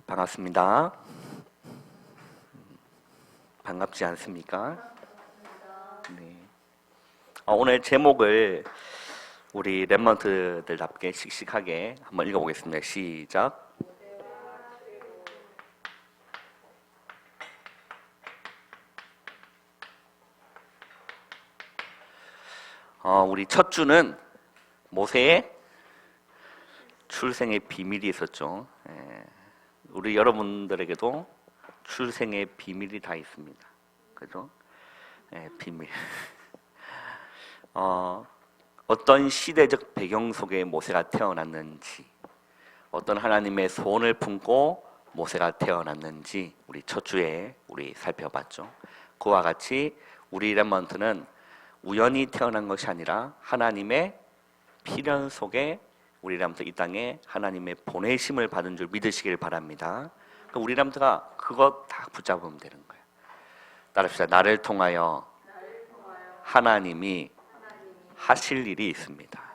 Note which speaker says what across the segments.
Speaker 1: 반갑습니다. 반갑지 않습니까? 네. 오늘 제목을 우리 랩런트들답게 씩씩하게 한번 읽어보겠습니다. 시작. 우리 첫 주는 모세의 출생의 비밀이 있었죠. 우리 여러분들에게도 출생의 비밀이 다 있습니다. 그죠? 비밀. 어떤 시대적 배경 속에 모세가 태어났는지, 어떤 하나님의 소원을 품고 모세가 태어났는지 우리 첫 주에 우리 살펴봤죠. 그와 같이 우리 렘넌트는 우연히 태어난 것이 아니라 하나님의 필연 속에 우리 렘넌트 이 땅에 하나님의 보내심을 받은 줄 믿으시길 바랍니다. 우리 렘넌트가 그것 다 붙잡으면 되는 거예요. 따라합시다. 나를 통하여 하나님이 하실 일이 있습니다.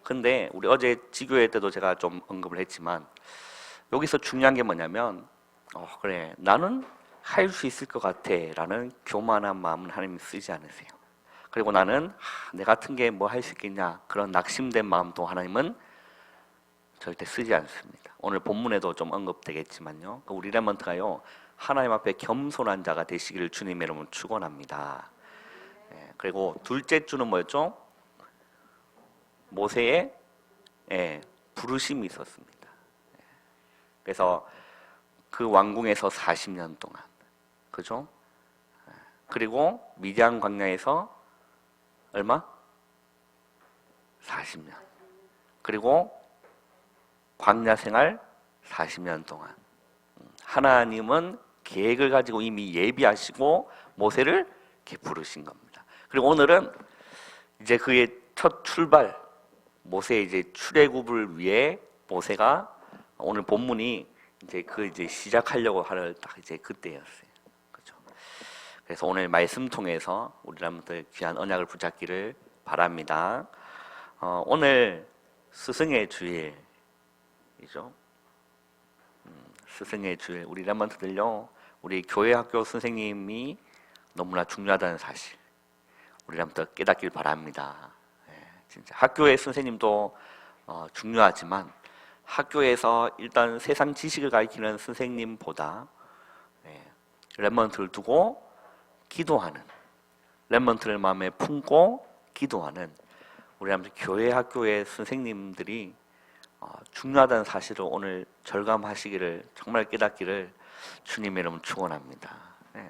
Speaker 1: 근데 우리 어제 지교회 때도 제가 좀 언급을 했지만 여기서 중요한 게 뭐냐면 그래 나는 할 수 있을 것 같아 라는 교만한 마음은 하나님이 쓰지 않으세요. 그리고 나는 내 같은 게 뭐 할 수 있겠냐 그런 낙심된 마음도 하나님은 절대 쓰지 않습니다. 오늘 본문에도 좀 언급되겠지만요, 우리 렘넌트가요 하나님 앞에 겸손한 자가 되시기를 주님의 이름으로 축원합니다. 그리고 둘째 주는 뭐였죠? 모세의 부르심이 있었습니다. 그래서 그 왕궁에서 40년 동안, 그죠? 그리고 미디안 광야에서 얼마? 40년. 그리고 광야 생활 40년 동안. 하나님은 계획을 가지고 이미 예비하시고 모세를 이렇게 부르신 겁니다. 그리고 오늘은 이제 그의 첫 출발, 모세의 이제 출애굽을 위해 모세가 오늘 본문이 이제 시작하려고 하는 딱 이제 그때였어요. 그렇죠? 그래서 오늘 말씀 통해서 우리 여러분들 귀한 언약을 붙잡기를 바랍니다. 오늘 스승의 주일이죠. 스승의 주일, 우리 렘넌트들요, 우리 교회 학교 선생님이 너무나 중요하다는 사실 우리 렘넌트 깨닫길 바랍니다. 진짜 학교의 선생님도 중요하지만 학교에서 일단 세상 지식을 가르치는 선생님보다 렘넌트를 두고 기도하는, 렘넌트를 마음에 품고 기도하는 우리 교회 학교의 선생님들이 중요하다는 사실을 오늘 절감하시기를, 정말 깨닫기를 주님의 이름으로 축원합니다.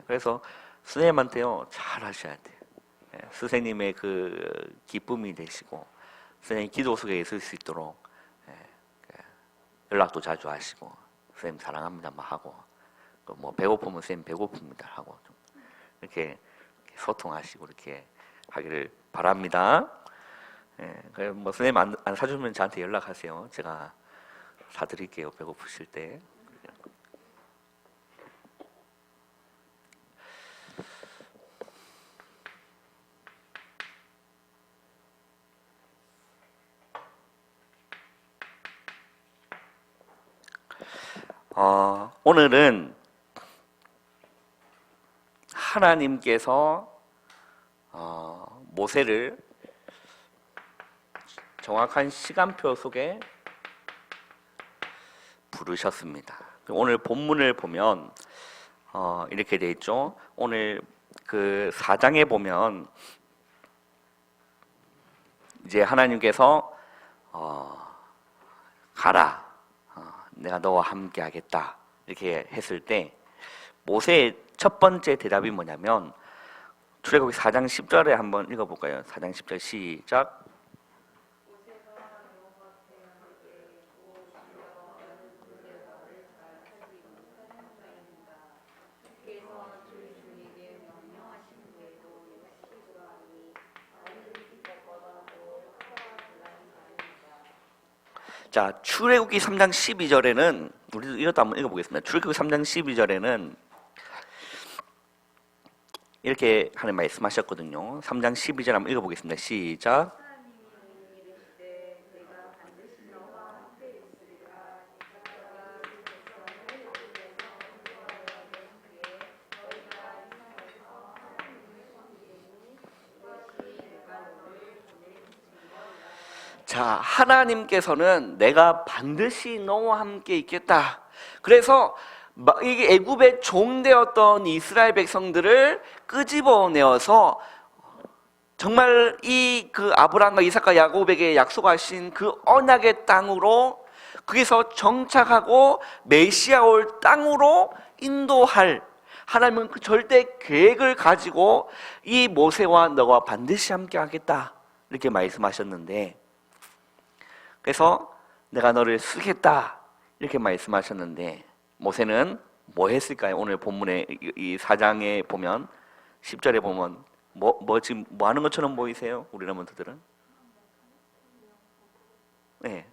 Speaker 1: 그래서 선생님한테요 잘 하셔야 돼요. 선생님의 그 기쁨이 되시고 선생님 기도 속에 있을 수 있도록 연락도 자주 하시고 선생님 사랑합니다 막 하고 뭐 배고프면 선생님 배고픕니다 하고 좀 이렇게 소통하시고 이렇게 하기를 바랍니다. 뭐 선생님 안 사주면 저한테 연락하세요. 제가 사드릴게요. 배고프실 때. 오늘은 하나님께서 모세를 정확한 시간표 속에 부르셨습니다. 오늘 본문을 보면 이렇게 돼 있죠. 오늘 그 4장에 보면 이제 하나님께서 가라, 내가 너와 함께 하겠다 이렇게 했을 때 모세의 첫 번째 대답이 뭐냐면 출애굽기 4장 10절에 한번 읽어볼까요? 4장 10절 시작. 자, 출애굽기 3장 12절에는 우리도 이것도 한번 읽어보겠습니다. 출애굽기 3장 12절에는 이렇게 하는 말씀하셨거든요. 3장 12절 한번 읽어보겠습니다. 시작. 자, 하나님께서는 내가 반드시 너와 함께 있겠다. 그래서 이게 애굽의 종되었던 이스라엘 백성들을 끄집어내어서 정말 그 아브라함과 이삭과 야곱에게 약속하신 그 언약의 땅으로, 거기서 정착하고 메시아 올 땅으로 인도할 하나님은 그 절대 계획을 가지고 이 모세와 너와 반드시 함께 하겠다 이렇게 말씀하셨는데, 그래서 내가 너를 쓰겠다 이렇게 말씀하셨는데, 모세는 뭐 했을까요? 오늘 본문에 이 4장에 보면 10절에 보면 지금 뭐 하는 것처럼 보이세요? 우리 랩런트들은? 네.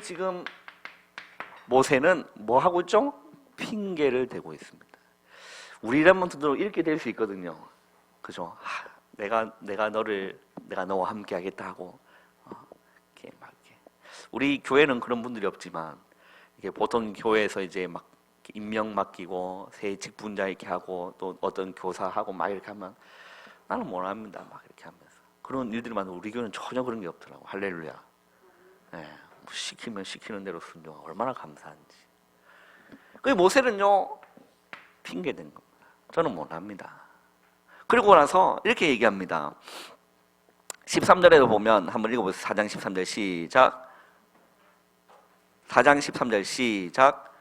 Speaker 1: 지금 모세는 뭐 하고 있죠? 핑계를 대고 있습니다. 우리 랩런트도 이렇게 될 수 있거든요. 그죠? 내가 너와 함께 하겠다 하고 이렇게 막 우리 교회는 그런 분들이 없지만 이게 보통 교회에서 이제 막 임명 맡기고 새 직분자 이렇게 하고 또 어떤 교사하고 막 이렇게 하면 나는 못 합니다. 막 이렇게 하면서 그런 일들이 많은데 우리 교회는 전혀 그런 게 없더라고. 할렐루야. 네, 시키면 시키는 대로 순종. 얼마나 감사한지. 그 모세는요 핑계댄 겁니다. 저는 못 합니다. 그리고 나서 이렇게 얘기합니다. 13절에도 보면 한번 읽어보세요. 4장 13절 시작. 4장 13절 시작.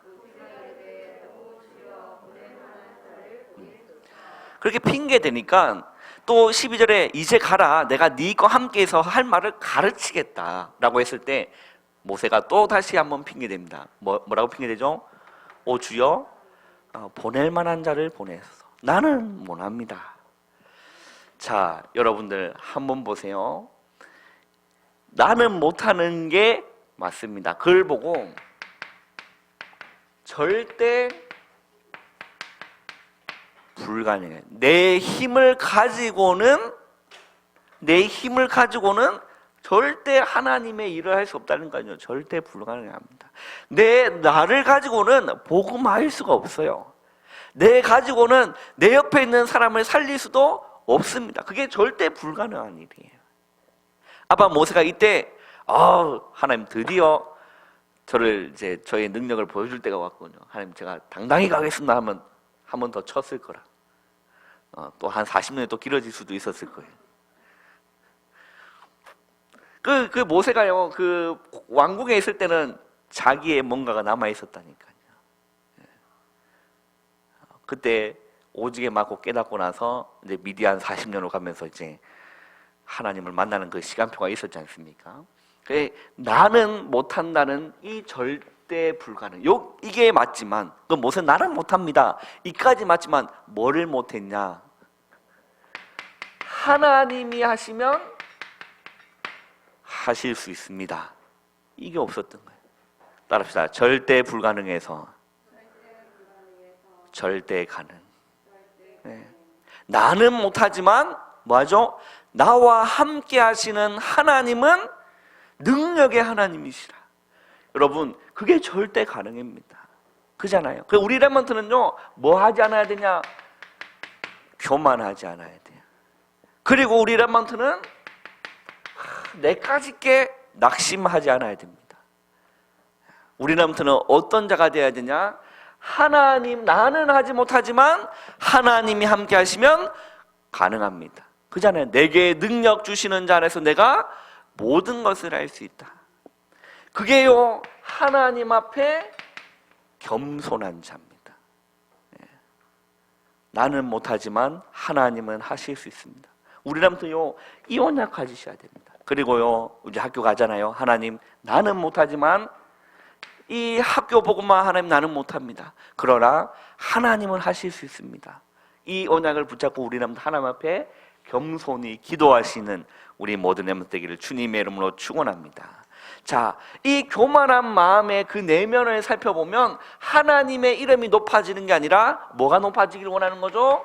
Speaker 1: 그렇게 핑계 대니까 또 12절에 이제 가라, 내가 네과 함께해서 할 말을 가르치겠다 라고 했을 때 모세가 또 다시 한번 핑계 댑니다. 뭐라고 핑계 대죠? 오 주여, 보낼 만한 자를 보내소서. 나는 못합니다. 자, 여러분들 한번 보세요. 나는 못하는 게 맞습니다. 그걸 보고 절대 불가능해요. 내 힘을 가지고는 절대 하나님의 일을 할 수 없다는 거죠. 절대 불가능합니다. 나를 가지고는 복음할 수가 없어요. 내 가지고는 내 옆에 있는 사람을 살릴 수도 없습니다. 그게 절대 불가능한 일이에요. 아빠 모세가 이때 하나님 드디어 저의 능력을 보여줄 때가 왔군요. 하나님 제가 당당히 가겠습니다 하면 한 번 더 쳤을 거라. 또 한 40년이 또 길어질 수도 있었을 거예요. 그 모세가요, 그 왕궁에 있을 때는 자기의 뭔가가 남아 있었다니까요. 그때 오지게 맞고 깨닫고 나서 이제 미디안 40년으로 가면서 이제 하나님을 만나는 그 시간표가 있었지 않습니까? 나는 못한다는 이 절대 불가능. 이게 맞지만, 그 모세 나는 못합니다. 이까지 맞지만 뭐를 못했냐? 하나님이 하시면 하실 수 있습니다. 이게 없었던 거예요. 따라합시다. 절대 불가능에서 절대 가능. 네. 나는 못하지만 뭐하죠? 나와 함께 하시는 하나님은 능력의 하나님이시라. 여러분, 그게 절대 가능입니다. 그잖아요. 우리 랩런트는요, 뭐 하지 않아야 되냐? 교만하지 않아야 돼요. 그리고 우리 랩런트는 내까지 게 낙심하지 않아야 됩니다. 우리 랩런트는 어떤 자가 되어야 되냐? 하나님, 나는 하지 못하지만 하나님이 함께 하시면 가능합니다. 그잖아요. 내게 능력 주시는 자 안에서 내가 모든 것을 할 수 있다. 그게요, 하나님 앞에 겸손한 자입니다. 나는 못하지만 하나님은 하실 수 있습니다. 우리라면요, 이 언약 가지셔야 됩니다. 그리고요, 이제 학교 가잖아요. 하나님, 나는 못하지만 이 학교 보고만 하나님 나는 못합니다. 그러나 하나님은 하실 수 있습니다. 이 언약을 붙잡고 우리는 하나님 앞에 겸손히 기도하시는 우리 모든 렘넌트 되기를 주님의 이름으로 축원합니다. 자, 이 교만한 마음의 그 내면을 살펴보면 하나님의 이름이 높아지는 게 아니라 뭐가 높아지기를 원하는 거죠?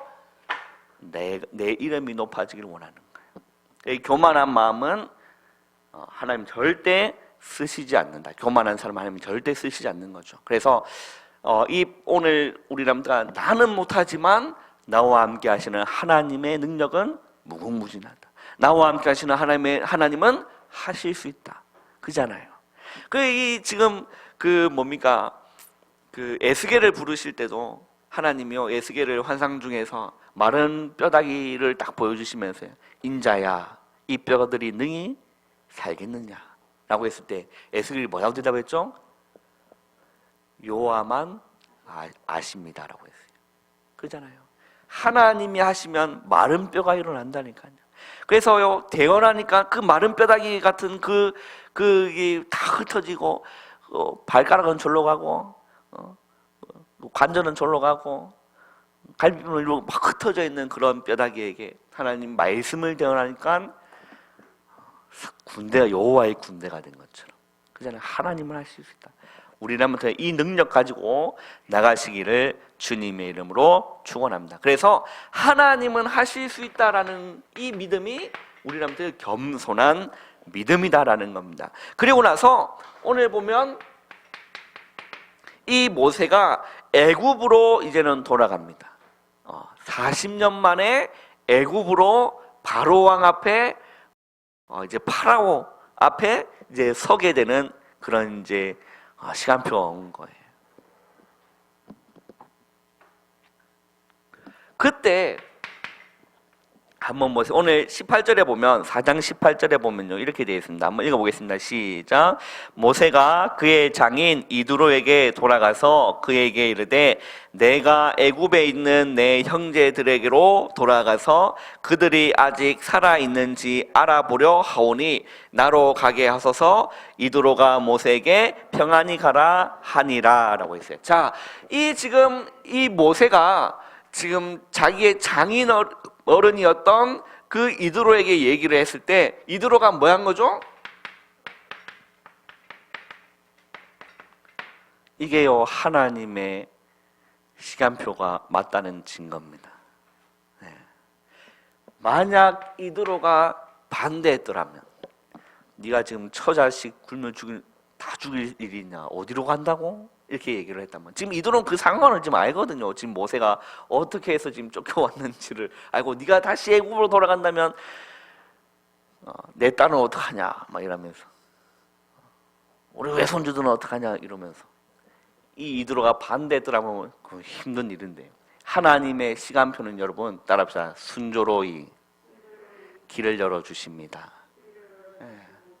Speaker 1: 내 이름이 높아지기를 원하는 거예요. 이 교만한 마음은 하나님 절대 쓰시지 않는다. 교만한 사람 하나님 절대 쓰시지 않는 거죠. 그래서 오늘 우리 람들아, 나는 못하지만 나와 함께 하시는 하나님의 능력은 무궁무진하다. 나와 함께 하시는 하나님은 하실 수 있다. 그잖아요. 이 지금 뭡니까? 에스겔을 부르실 때도 하나님이요, 에스겔을 환상 중에서 마른 뼈다귀를 딱 보여주시면서 인자야, 이 뼈들이 능히 살겠느냐 라고 했을 때 에스겔이 뭐라고 대답했죠? 여호와만 아십니다 라고 했어요. 그잖아요. 하나님이 하시면 마른 뼈가 일어난다니까요. 그래서요, 대언하니까 그 마른 뼈다귀 같은 이게 다 흩어지고, 발가락은 절로 가고, 관절은 절로 가고, 갈비뼈는 막 흩어져 있는 그런 뼈다귀에게 하나님 말씀을 대언하니까 군대가 여호와의 군대가 된 것처럼. 그잖아요. 하나님은 하실 수 있다. 우리라면 이 능력 가지고 나가시기를 주님의 이름으로 축원합니다. 그래서 하나님은 하실 수 있다라는 이 믿음이 우리라면 겸손한 믿음이다라는 겁니다. 그리고 나서 오늘 보면 이 모세가 애굽으로 이제는 돌아갑니다. 40년 만에 애굽으로 바로 왕 앞에 이제 파라오 앞에 이제 서게 되는 그런 이제 시간표가 온 거예요. 그때 한번 보세요. 오늘 18절에 보면 4장 18절에 보면요 이렇게 되어 있습니다. 한번 읽어보겠습니다. 시작. 모세가 그의 장인 이두로에게 돌아가서 그에게 이르되 내가 애굽에 있는 내 형제들에게로 돌아가서 그들이 아직 살아 있는지 알아보려 하오니 나로 가게 하소서. 이두로가 모세에게 평안히 가라 하니라라고 했어요. 자, 지금 이 모세가 지금 자기의 장인 어른이었던 그 이드로에게 얘기를 했을 때 이드로가 뭐 한 거죠? 이게요 하나님의 시간표가 맞다는 증거입니다. 네. 만약 이드로가 반대했더라면 네가 지금 처자식 굶어 다 죽일 일이냐, 어디로 간다고? 이렇게 얘기를 했다면 지금 이들은 그 상황을 지금 알거든요. 지금 모세가 어떻게 해서 지금 쫓겨왔는지를 알고 네가 다시 애굽으로 돌아간다면 내 딸은 어떡하냐 막 이러면서 우리 외손주들은 어떡하냐 이러면서 이 이드로가 반대했더라면 그 힘든 일인데 하나님의 시간표는 여러분 따라합시다. 순조로이 길을 열어주십니다.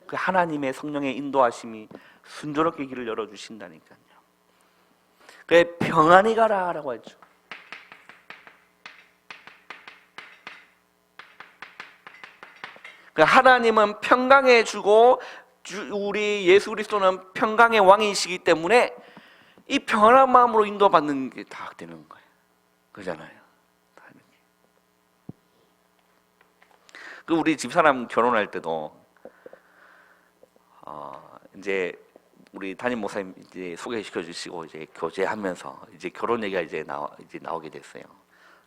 Speaker 1: 그 하나님의 성령의 인도하심이 순조롭게 길을 열어주신다니까요. 그래 평안히 가라라고 했죠. 하나님은 평강해 주고 우리 예수 그리스도는 평강의 왕이시기 때문에 이 평안한 마음으로 인도받는 게 다 되는 거예요. 그잖아요. 우리 집사람 결혼할 때도 이제 우리 담임 목사님 이제 소개시켜 주시고 이제 교제하면서 이제 결혼 얘기가 이제 나오게 됐어요.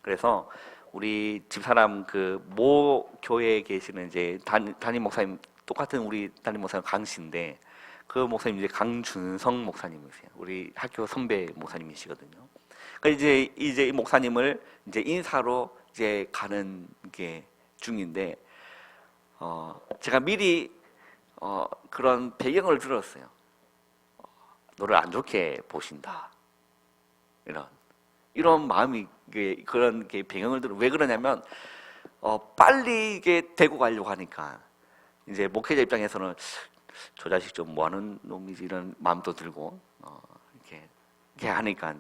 Speaker 1: 그래서 우리 집사람 모 교회에 계시는 이제 담임 목사님 똑같은 우리 담임 목사님 강 씨인데 그 목사님 이제 강준성 목사님이세요. 우리 학교 선배 목사님이시거든요. 그러니까 이제 이 목사님을 이제 인사로 이제 가는 게 중인데 제가 미리 그런 배경을 들었어요. 너를 안 좋게 보신다. 이런 마음이 그런 게 배경을 들어. 왜 그러냐면 빨리 이게 데리고 가려고 하니까 이제 목회자 입장에서는 저 자식 좀 뭐하는 놈이지 이런 마음도 들고 이렇게 하니까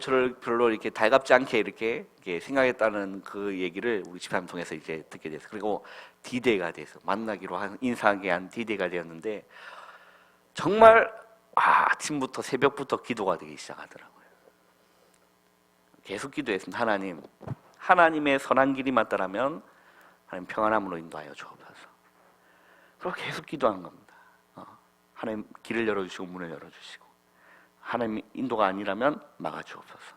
Speaker 1: 저를 별로 이렇게 달갑지 않게 이렇게 생각했다는 그 얘기를 우리 집사람 통해서 이제 듣게 됐어요. 그리고 D-Day가 돼서 만나기로 인사하게 한 D-Day가 되었는데 정말 아침부터 새벽부터 기도가 되기 시작하더라고요. 계속 기도했습니다. 하나님의 선한 길이 맞다라면 하나님 평안함으로 인도하여 주옵소서. 그리고 계속 기도한 겁니다. 하나님 길을 열어주시고 문을 열어주시고 하나님 인도가 아니라면 막아주옵소서.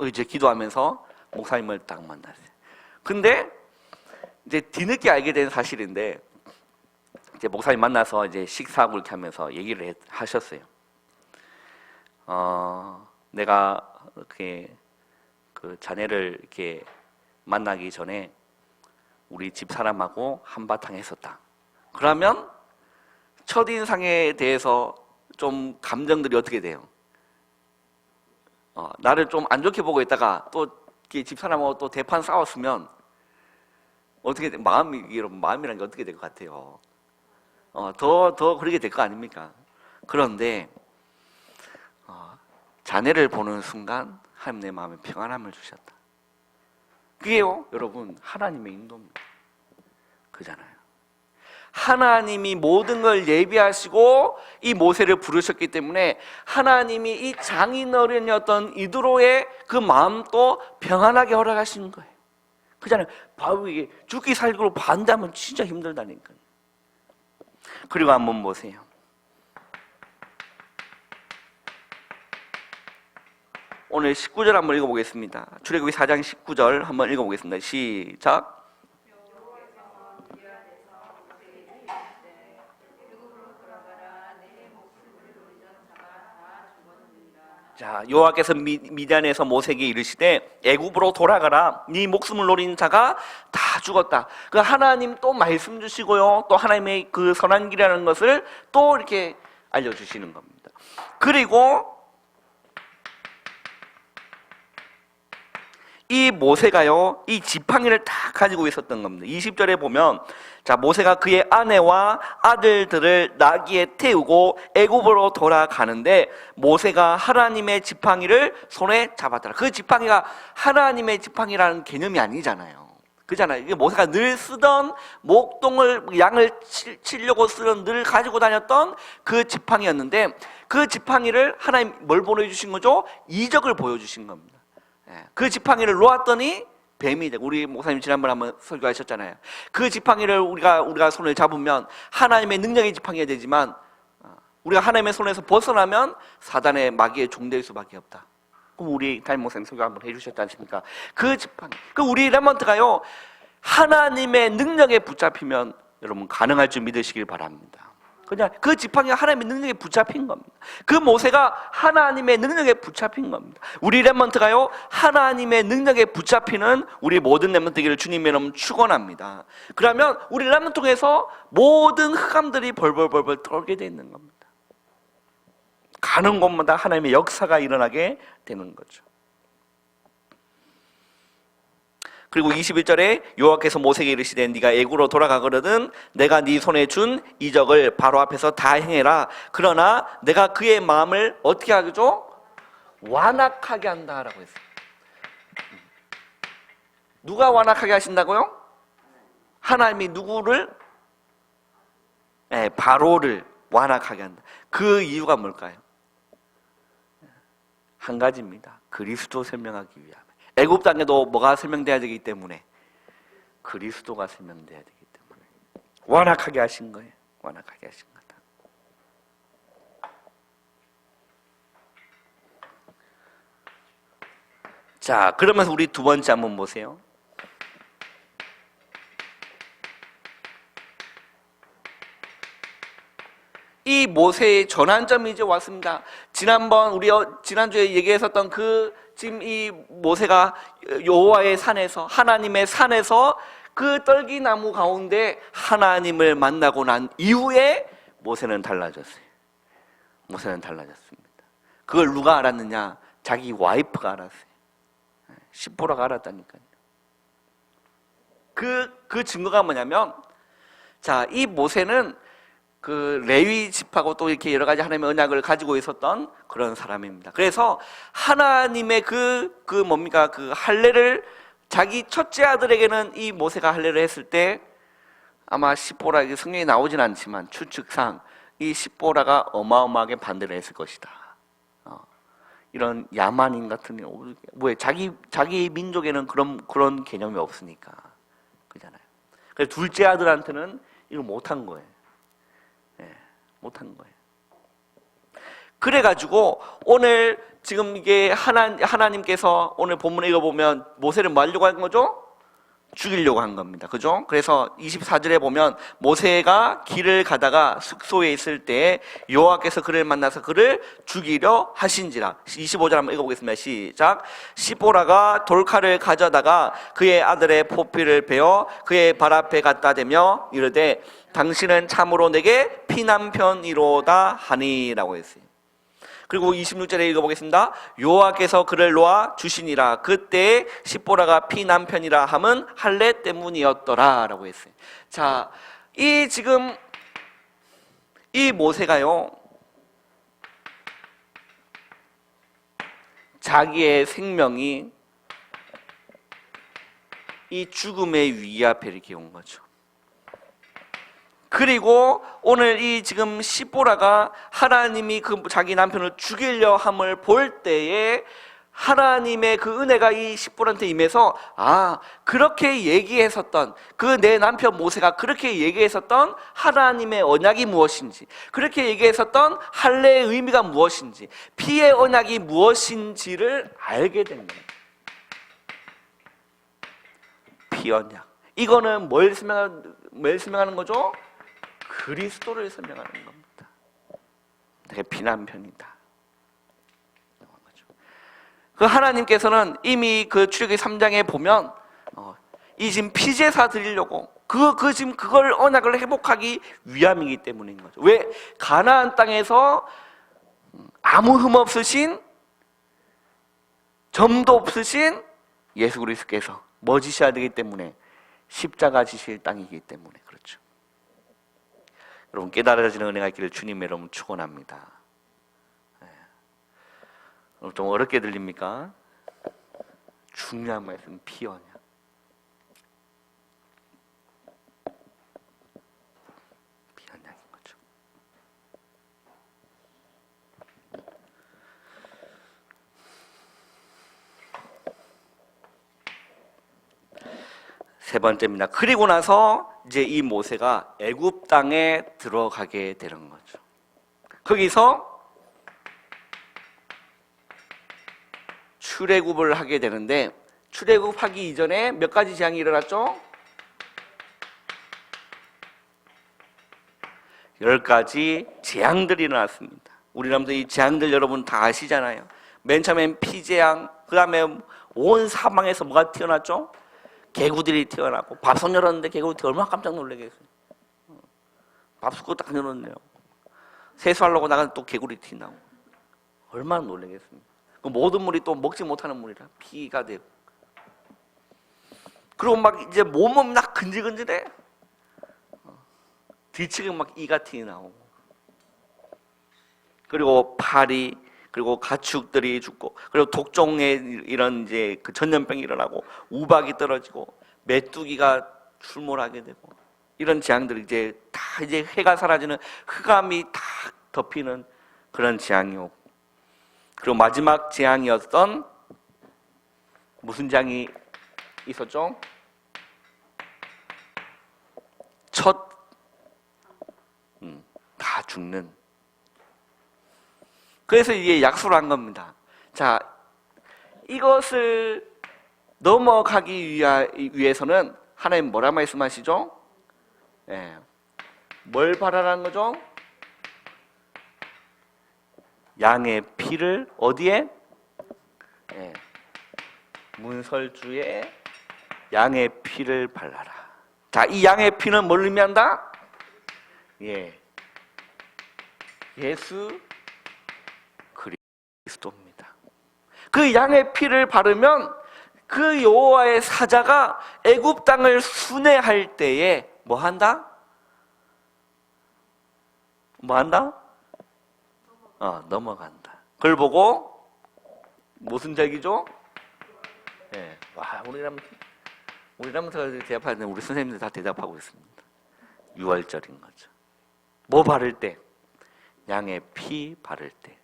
Speaker 1: 이제 기도하면서 목사님을 딱 만났어요. 근데 이제 뒤늦게 알게 된 사실인데 이제 목사님 만나서 이제 식사하고 이렇게 하면서 얘기를 하셨어요. 내가 이렇게 그 자네를 이렇게 만나기 전에 우리 집사람하고 한바탕 했었다. 그러면 첫인상에 대해서 좀 감정들이 어떻게 돼요? 나를 좀 안 좋게 보고 있다가 또 집사람하고 또 대판 싸웠으면 어떻게 돼? 마음이란 게 어떻게 될 것 같아요? 더 그렇게 될 거 아닙니까? 그런데 자네를 보는 순간 하나님 내 마음에 평안함을 주셨다. 그게요, 여러분, 하나님의 인도입니다. 그잖아요. 하나님이 모든 걸 예비하시고 이 모세를 부르셨기 때문에 하나님이 이 장인어른이었던 이드로의 그 마음도 평안하게 허락하시는 거예요. 그잖아요. 바로 이게 죽기 살기로 반대하면 진짜 힘들다니까요. 그리고 한번 보세요. 오늘 19절 한번 읽어보겠습니다. 출애굽기 4장 19절 한번 읽어보겠습니다. 시작. 자, 여호와께서 미디안에서 모세에게 이르시되 애굽으로 돌아가라. 네 목숨을 노린 자가 다 죽었다. 그 하나님 또 말씀 주시고요. 또 하나님의 그 선한 길이라는 것을 또 이렇게 알려주시는 겁니다. 그리고 이 모세가요, 이 지팡이를 다 가지고 있었던 겁니다. 20절에 보면, 자, 모세가 그의 아내와 아들들을 나귀에 태우고 애굽으로 돌아가는데 모세가 하나님의 지팡이를 손에 잡았더라. 그 지팡이가 하나님의 지팡이라는 개념이 아니잖아요. 그잖아요. 이게 모세가 늘 쓰던 목동을 양을 치려고 쓰던 늘 가지고 다녔던 그 지팡이였는데 그 지팡이를 하나님 뭘 보여주신 거죠? 이적을 보여주신 겁니다. 그 지팡이를 놓았더니 뱀이 되고, 우리 목사님 지난번에 한번 설교하셨잖아요. 그 지팡이를 우리가 손을 잡으면 하나님의 능력의 지팡이가 되지만 우리가 하나님의 손에서 벗어나면 사단의 마귀의 종될 수밖에 없다. 그럼 우리 담임 목사님 설교 한번 해주셨지 않습니까? 그 지팡이, 그 우리 렘넌트가요, 하나님의 능력에 붙잡히면 여러분 가능할 줄 믿으시길 바랍니다. 그냥 그 지팡이가 하나님의 능력에 붙잡힌 겁니다. 그 모세가 하나님의 능력에 붙잡힌 겁니다. 우리 렘넌트가요, 하나님의 능력에 붙잡히는 우리 모든 렘넌트기를 주님의 이름으로 축원합니다. 그러면 우리 렘넌트 통해서 모든 흑암들이 벌벌벌벌 떨게 되는 겁니다. 가는 곳마다 하나님의 역사가 일어나게 되는 거죠. 그리고 21절에 여호와께서 모세에게 이르시되 네가 애굽으로 돌아가거든 내가 네 손에 준 이적을 바로 앞에서 다 행해라. 그러나 내가 그의 마음을 어떻게 하죠? 완악하게 한다라고 했어요. 누가 완악하게 하신다고요? 하나님이 누구를? 바로를 완악하게 한다. 그 이유가 뭘까요? 한 가지입니다. 그리스도 설명하기 위함. 애굽 땅에도 뭐가 설명돼야 되기 때문에 그리스도가 설명돼야 되기 때문에 완악하게 하신 거예요. 완악하게 하신 거다. 자, 그러면서 우리 두 번째 한번 보세요. 이 모세의 전환점이 이제 왔습니다. 지난주에 얘기했었던 지금 이 모세가 여호와의 산에서, 하나님의 산에서 그 떨기나무 가운데 하나님을 만나고 난 이후에 모세는 달라졌어요. 모세는 달라졌습니다. 그걸 누가 알았느냐? 자기 와이프가 알았어요. 시보라가 알았다니까요. 그 증거가 뭐냐면, 자, 이 모세는 그 레위 집하고 또 이렇게 여러 가지 하나님의 언약을 가지고 있었던 그런 사람입니다. 그래서 하나님의 그 할례를 자기 첫째 아들에게는 이 모세가 할례를 했을 때 아마 시보라, 성경에 나오진 않지만 추측상 이 시보라가 어마어마하게 반대를 했을 것이다. 이런 야만인 같은 자기 민족에는 그런 개념이 없으니까, 그잖아요. 그래서 둘째 아들한테는 이걸 못한 거예요. 못한 거예요. 그래가지고 오늘 지금 이게 하나님께서 오늘 본문에 읽어보면 모세를 뭐 하려고 한 거죠? 죽이려고 한 겁니다. 그죠? 그래서 24절에 보면 모세가 길을 가다가 숙소에 있을 때 여호와께서 그를 만나서 그를 죽이려 하신지라. 25절 한번 읽어보겠습니다. 시작. 시보라가 돌칼을 가져다가 그의 아들의 포피를 베어 그의 발 앞에 갖다 대며 이르되 당신은 참으로 내게 피난편이로다 하니라고 했어요. 그리고 26절에 읽어보겠습니다. 여호와께서 그를 놓아 주시니라. 그때 십보라가 피난편이라 함은 할례 때문이었더라 라고 했어요. 자, 지금 이 모세가요, 자기의 생명이 이 죽음의 위압에 이렇게 온 거죠. 그리고 오늘 이 지금 시보라가 하나님이 그 자기 남편을 죽이려 함을 볼 때에 하나님의 그 은혜가 이 시보라한테 임해서 그렇게 얘기했었던 그 내 남편 모세가 그렇게 얘기했었던 하나님의 언약이 무엇인지, 그렇게 얘기했었던 할례의 의미가 무엇인지, 피의 언약이 무엇인지를 알게 된 거예요. 피 언약. 이거는 뭘 설명하는 거죠? 그리스도를 설명하는 겁니다. 내가 피난편이다. 그 하나님께서는 이미 그 출애굽기 3장에 보면 이 지금 피제사 드리려고 지금 그걸 언약을 회복하기 위함이기 때문인 거죠. 왜? 가나안 땅에서 아무 흠 없으신, 점도 없으신 예수 그리스도께서 뭐 지셔야 되기 때문에, 십자가 지실 땅이기 때문에 그렇죠. 여러분, 깨달아지는 은혜가 있기를 주님의 이름으로 축원합니다. 좀 어렵게 들립니까? 중요한 말씀, 피 언약. 피 언약인 거죠. 세 번째입니다. 그리고 나서 이제 이 모세가 애굽 땅에 들어가게 되는 거죠. 거기서 출애굽을 하게 되는데, 출애굽하기 이전에 몇 가지 재앙이 일어났죠? 10가지 재앙들이 일어났습니다. 우리나라도 이 재앙들 여러분 다 아시잖아요. 맨 처음엔 피재앙, 그 다음에 온 사방에서 뭐가 튀어났죠? 개구들이 튀어나고, 밥솥 열었는데 개구리 튀어 얼마나 깜짝 놀라겠어요. 밥솥 딱 열었네요. 세수하려고 나가는 또 개구리 튀나고 얼마나 놀라겠습니까? 그 모든 물이 또 먹지 못하는 물이라 피가 되고, 그리고 막 이제 몸은 막 근질근질해. 뒤치기 막 이가 튀어나오고, 그리고 파리, 그리고 가축들이 죽고, 그리고 독종의 이런 이제 그 전염병이 일어나고, 우박이 떨어지고, 메뚜기가 출몰하게 되고, 이런 재앙들이 이제 다 이제 해가 사라지는 흑암이 다 덮이는 그런 재앙이 오고, 그리고 마지막 재앙이었던 무슨 재앙이 있었죠? 다 죽는. 그래서 이게 약속을 한 겁니다. 자, 이것을 넘어가기 위해서는 하나님 뭐라 말씀하시죠? 뭘 바라라는 거죠? 양의 피를 어디에? 문설주에 양의 피를 발라라. 자, 이 양의 피는 뭘 의미한다? 예수 그리스도입니다. 그 양의 피를 바르면 그 여호와의 사자가 애굽 땅을 순회할 때에 뭐 한다? 뭐 한다? 넘어간다. 그걸 보고 무슨 절기죠? 와, 우리나라에서 대답하는 우리 선생님들 다 대답하고 있습니다. 6월절인 거죠. 뭐 바를 때? 양의 피 바를 때.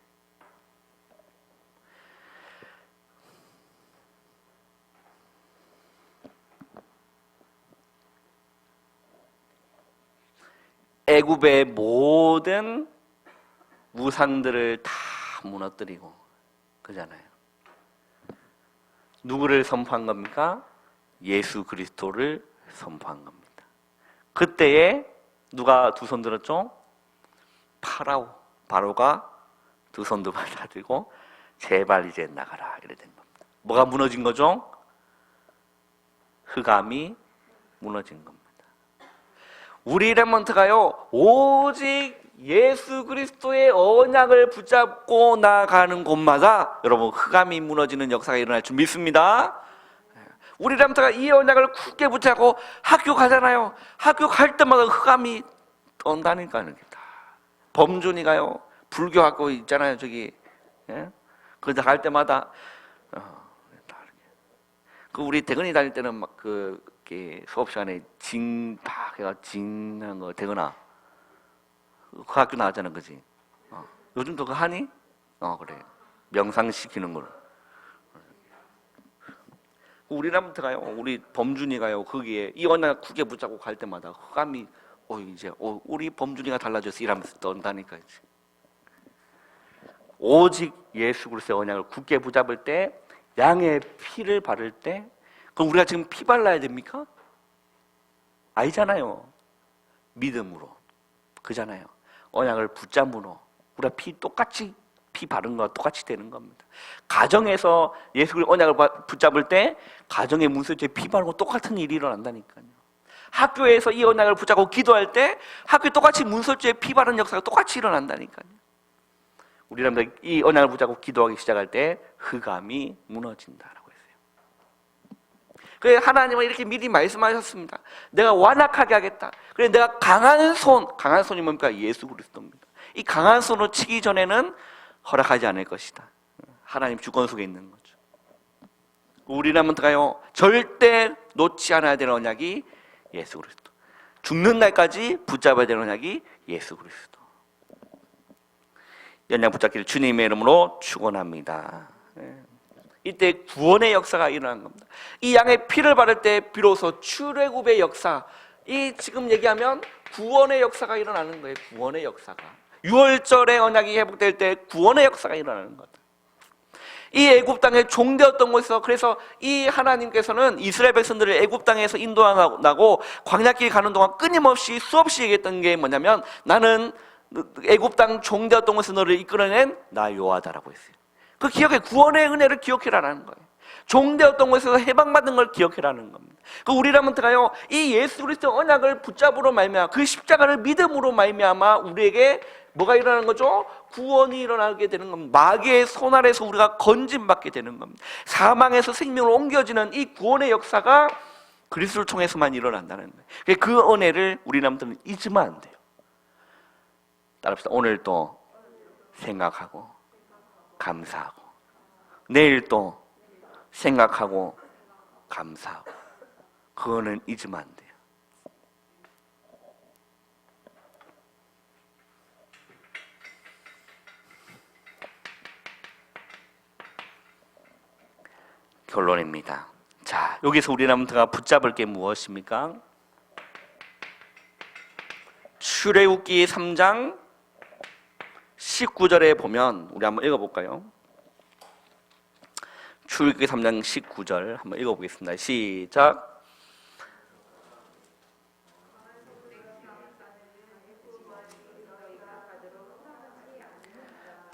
Speaker 1: 애굽의 모든 우상들을 다 무너뜨리고, 그잖아요. 누구를 선포한 겁니까? 예수 그리스도를 선포한 겁니다. 그때에 누가 두 손 들었죠? 바로가 두 손도 받아들고 제발 이제 나가라 이래 된 겁니다. 뭐가 무너진 거죠? 흑암이 무너진 겁니다. 우리 레몬트가요 오직 예수 그리스도의 언약을 붙잡고 나가는 곳마다 여러분 흑암이 무너지는 역사가 일어날 줄 믿습니다. 우리 레몬트가 이 언약을 굳게 붙잡고 학교 가잖아요. 학교 갈 때마다 흑암이 떤다니까요. 범준이가요 불교 학교 있잖아요 저기 그런데 갈 때마다 그 우리 대건이 다닐 때는 막 그 수업 시간에 다 해가 징한 거 대건아 그 학교 나왔잖아 그지? 요즘도 그거 하니? 그래 명상시키는 걸 우리나라부터 가요 우리 범준이가요 거기에 이 언약 굳게 붙잡고 갈 때마다 흑암이 이제 우리 범준이가 달라졌어 이러면서 떤다니까 이제. 오직 예수 그리스도의 언약을 굳게 붙잡을 때 양의 피를 바를 때 그럼 우리가 지금 피 발라야 됩니까? 아니잖아요. 믿음으로 그잖아요. 언약을 붙잡으로 우리가 똑같이 피 바른 거와 똑같이 되는 겁니다. 가정에서 예수 그리스도 언약을 붙잡을 때 가정의 문서에 피 바르고 똑같은 일이 일어난다니까요. 학교에서 이 언약을 붙잡고 기도할 때 학교에 똑같이 문설주에 피 바른 역사가 똑같이 일어난다니까요. 우리는 이 언약을 붙잡고 기도하기 시작할 때 흑암이 무너진다라고 했어요. 그래서 하나님은 이렇게 미리 말씀하셨습니다. 내가 완악하게 하겠다. 그래서 내가 강한 손이 뭡니까? 예수 그리스도입니다. 이 강한 손으로 치기 전에는 허락하지 않을 것이다. 하나님 주권 속에 있는 거죠. 우리라면 가요 절대 놓지 않아야 되는 언약이 예수 그리스도. 죽는 날까지 붙잡아야 되는 언약이 예수 그리스도. 언약 붙잡기를 주님의 이름으로 축원합니다. 이때 구원의 역사가 일어난 겁니다. 이 양의 피를 바를 때 비로소 출애굽의 역사, 이 지금 얘기하면 구원의 역사가 일어나는 거예요. 구원의 역사가 6월절의 언약이 회복될 때 구원의 역사가 일어나는 거다. 이 애굽 땅에 종되었던 곳에서 그래서 이 하나님께서는 이스라엘 백성들을 애굽 땅에서 인도하고 광야길 가는 동안 끊임없이 수없이 얘기했던 게 뭐냐면 나는 애굽 땅 종되었던 곳에서 너를 이끌어낸 나 여호와다라고 했어요. 그 기억에 구원의 은혜를 기억해라라는 거예요. 종되었던 곳에서 해방받은 걸 기억해라는 겁니다. 그 우리라면 들어가요 이 예수 그리스도 언약을 붙잡으로 말미암아 그 십자가를 믿음으로 말미암아 우리에게 뭐가 일어나는 거죠? 구원이 일어나게 되는 겁니다. 마귀의 손 아래서 우리가 건짐받게 되는 겁니다. 사망에서 생명으로 옮겨지는 이 구원의 역사가 그리스도를 통해서만 일어난다는 거예요. 그 은혜를 우리 남들은 잊으면 안 돼요. 따라합시다. 오늘 또 생각하고 감사하고 내일 또 생각하고 감사하고 그거는 잊으면 안 돼요. 결론입니다. 자, 여기서 우리 남자가 붙잡을 게 무엇입니까? 출애굽기 3장 19절에 보면 우리 한번 읽어볼까요? 출애굽기 3장 19절 한번 읽어보겠습니다. 시작.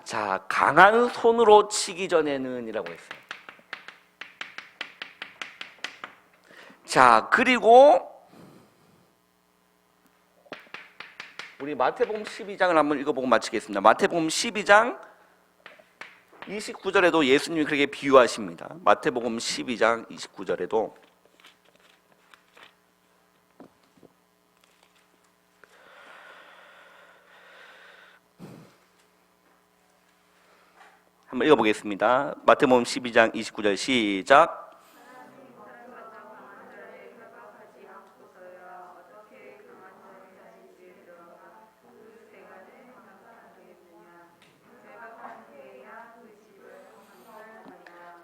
Speaker 1: 자, 강한 손으로 치기 전에는 이라고 했어요. 자, 그리고 우리 마태복음 12장을 한번 읽어보고 마치겠습니다. 마태복음 12장 29절에도 예수님이 그렇게 비유하십니다. 마태복음 12장 29절에도 한번 읽어보겠습니다. 마태복음 12장 29절 시작.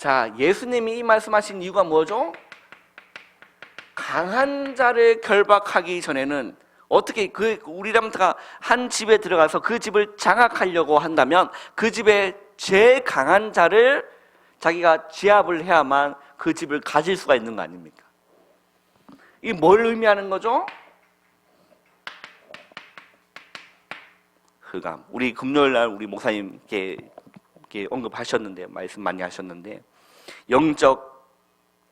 Speaker 1: 자, 예수님이 이 말씀하신 이유가 뭐죠? 강한 자를 결박하기 전에는 어떻게 우리람가 한 집에 들어가서 그 집을 장악하려고 한다면 그 집에 제일 강한 자를 자기가 제압을 해야만 그 집을 가질 수가 있는 거 아닙니까? 이 뭘 의미하는 거죠? 흑암. 우리 금요일 날 우리 목사님 이렇게 언급하셨는데, 말씀 많이 하셨는데, 영적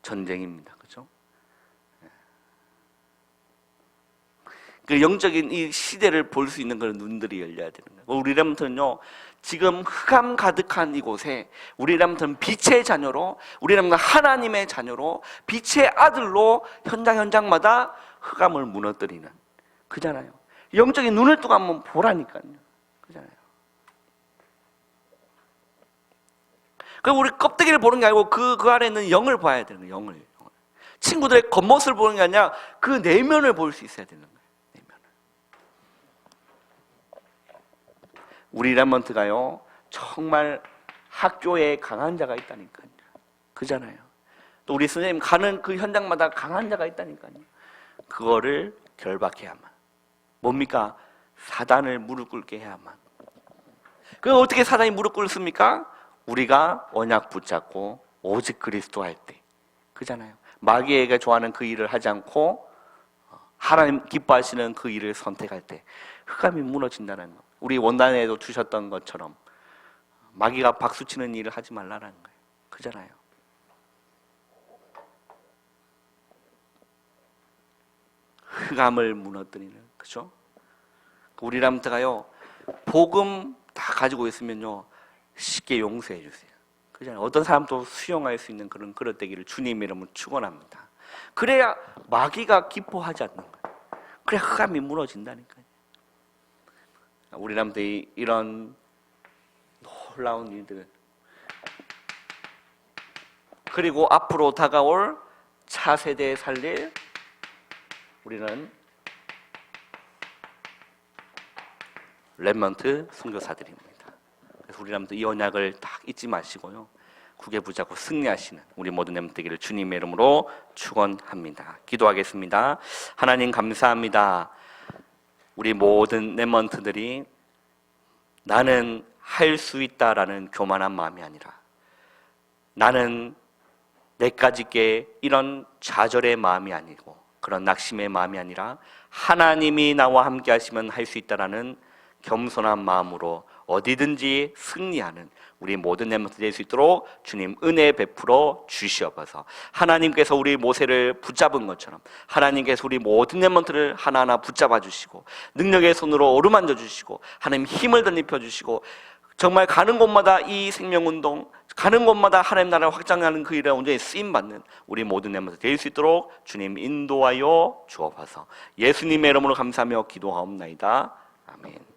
Speaker 1: 전쟁입니다. 그죠? 그 영적인 이 시대를 볼 수 있는 그런 눈들이 열려야 되는 거예요. 우리라면은요, 지금 흑암 가득한 이곳에 우리라면은 빛의 자녀로, 우리라면 하나님의 자녀로, 빛의 아들로 현장마다 흑암을 무너뜨리는 그잖아요. 영적인 눈을 뜨고 한번 보라니까요. 그잖아요. 그럼 우리 껍데기를 보는 게 아니고 그 안에 있는 영을 봐야 되는 거예요. 영을. 친구들의 겉모습을 보는 게 아니라 그 내면을 볼 수 있어야 되는 거예요. 우리 렘넌트가요, 정말 학교에 강한 자가 있다니까요. 그잖아요. 또 우리 선생님 가는 그 현장마다 강한 자가 있다니까요. 그거를 결박해야만. 뭡니까? 사단을 무릎 꿇게 해야만. 그 어떻게 사단이 무릎 꿇습니까? 우리가 언약 붙잡고 오직 그리스도 할 때. 그잖아요. 마귀가 좋아하는 그 일을 하지 않고 하나님 기뻐하시는 그 일을 선택할 때 흑암이 무너진다는 거. 우리 원단에도 주셨던 것처럼 마귀가 박수치는 일을 하지 말라는 거예요. 그잖아요. 흑암을 무너뜨리는, 그죠? 우리 람트가요, 복음 다 가지고 있으면요, 쉽게 용서해 주세요. 그잖아요. 어떤 사람도 수용할 수 있는 그런 그릇 되기를 주님의 이름으로 축원합니다. 그래야 마귀가 기뻐하지 않는 거예요. 그래야 흑암이 무너진다니까요. 우리 남들이 이런 놀라운 일들, 그리고 앞으로 다가올 차세대에 살릴 우리는 렘넌트 선교사들입니다. 그래서 우리 남들 이 언약을 딱 잊지 마시고요, 굳게 붙잡고 승리하시는 우리 모든 렘넌트 되기를 주님의 이름으로 축원합니다. 기도하겠습니다. 하나님 감사합니다. 우리 모든 렘넌트들이 나는 할 수 있다라는 교만한 마음이 아니라, 나는 내까지게 이런 좌절의 마음이 아니고 그런 낙심의 마음이 아니라 하나님이 나와 함께 하시면 할 수 있다라는 겸손한 마음으로 어디든지 승리하는 우리 모든 렘넌트 될 수 있도록 주님 은혜 베풀어 주시옵소서. 하나님께서 우리 모세를 붙잡은 것처럼 하나님께서 우리 모든 렘넌트를 하나하나 붙잡아 주시고 능력의 손으로 어루만져 주시고 하나님 힘을 덧입혀 주시고 정말 가는 곳마다 이 생명운동, 가는 곳마다 하나님 나라를 확장하는 그 일에 온전히 쓰임받는 우리 모든 렘넌트 될 수 있도록 주님 인도하여 주옵소서. 예수님의 이름으로 감사하며 기도하옵나이다. 아멘.